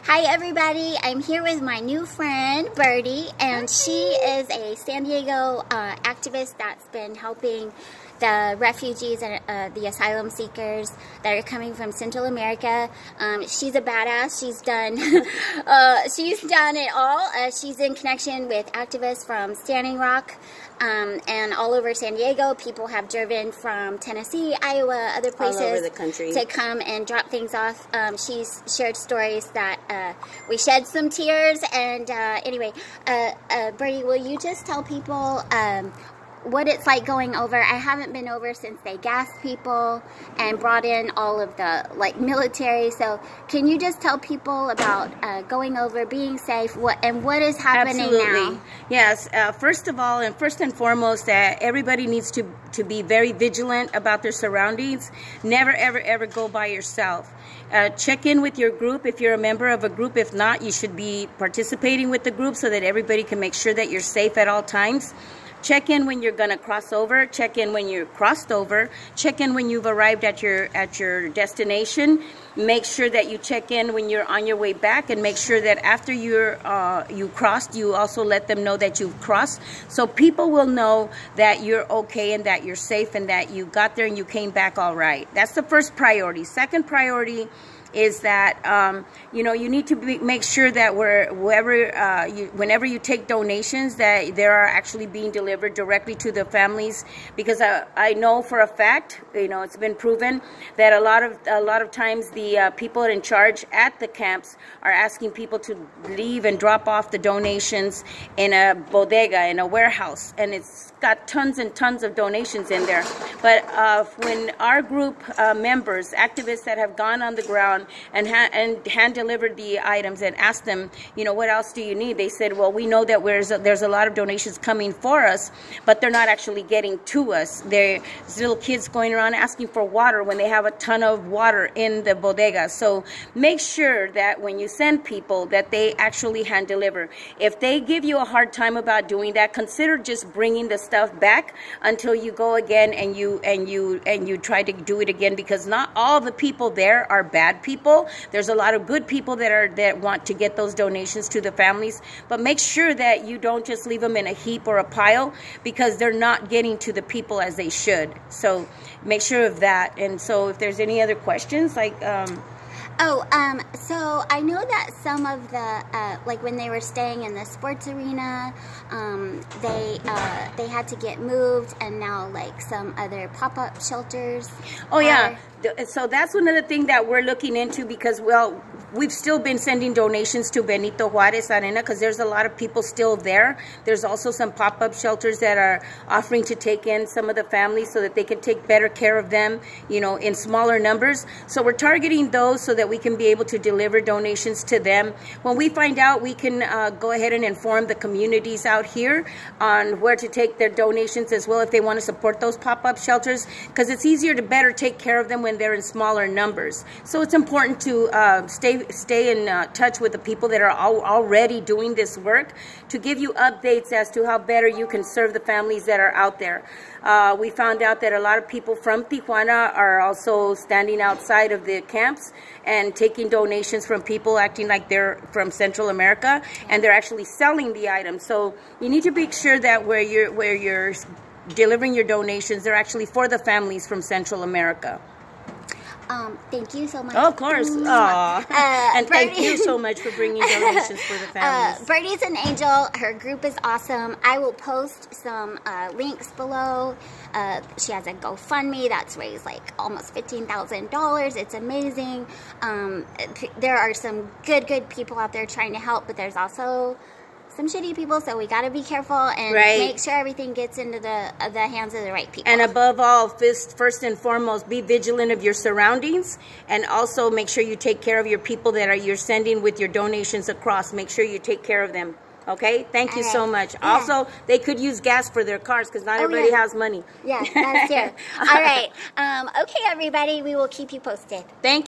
Hi everybody, I'm here with my new friend Birdie, and she is a San Diego activist that's been helping the refugees and the asylum seekers that are coming from Central America. She's a badass. She's done she's done it all. She's in connection with activists from Standing Rock and all over San Diego. People have driven from Tennessee, Iowa, other places all over the country to come and drop things off. She's shared stories that we shed some tears. And anyway, Birdie, will you just tell people what it's like going over? I haven't been over since they gassed people and brought in all of the military. So can you just tell people about going over, being safe, what is happening Absolutely. now? Yes. First of all, and first and foremost, that everybody needs to be very vigilant about their surroundings. Never, ever, ever go by yourself. Check in with your group if you're a member of a group. If not, you should be participating with the group so that everybody can make sure that you're safe at all times. Check in when you're going to cross over. Check in when you're crossed over. Check in when you've arrived at your destination. Make sure that you check in when you're on your way back, and make sure that after you crossed, you also let them know that you've crossed, so people will know that you're okay and that you're safe and that you got there and you came back all right. That's the first priority. Second priority is that you need to make sure that whenever you take donations, that they are actually being delivered directly to the families, because I know for a fact, it's been proven that a lot of times the people in charge at the camps are asking people to leave and drop off the donations in a bodega, in a warehouse, and it's got tons and tons of donations in there. But when our group members, activists that have gone on the ground and hand delivered the items and asked them, what else do you need? They said, well, we know that there's a lot of donations coming for us, but they're not actually getting to us. There's little kids going around asking for water when they have a ton of water in the bodega. So make sure that when you send people that they actually hand deliver. If they give you a hard time about doing that, consider just bringing the stuff back until you go again and you try to do it again, because not all the people there are bad people. There's a lot of good people that want to get those donations to the families, but make sure that you don't just leave them in a heap or a pile, because they're not getting to the people as they should. So make sure of that. And so if there's any other questions, so I know that some of the, when they were staying in the sports arena, they had to get moved, and now some other pop-up shelters. Oh yeah. So that's one of the things that we're looking into, because, well, we've still been sending donations to Benito Juarez Arena because there's a lot of people still there. There's also some pop-up shelters that are offering to take in some of the families so that they can take better care of them, in smaller numbers. So we're targeting those so that we can be able to deliver donations to them. When we find out, we can go ahead and inform the communities out here on where to take their donations as well if they want to support those pop-up shelters, because it's easier to better take care of them when they're in smaller numbers. So it's important to stay in touch with the people that are already doing this work, to give you updates as to how better you can serve the families that are out there. We found out that a lot of people from Tijuana are also standing outside of the camps and taking donations from people acting like they're from Central America, and they're actually selling the items. So you need to make sure that where you're delivering your donations, they're actually for the families from Central America. Thank you so much. Oh, of course. And thank you so much for bringing donations for the families. Birdie's an angel. Her group is awesome. I will post some links below. She has a GoFundMe that's raised almost $15,000. It's amazing. There are some good people out there trying to help, but there's also some shitty people, so we got to be careful and make sure everything gets into the hands of the right people. And above all, first and foremost, be vigilant of your surroundings, and also make sure you take care of your people that you're sending with your donations across. Make sure you take care of them. Okay? Thank you so much. Yeah. Also, they could use gas for their cars because not everybody has money. Yeah, that's true. All right. Okay, everybody, we will keep you posted. Thank you.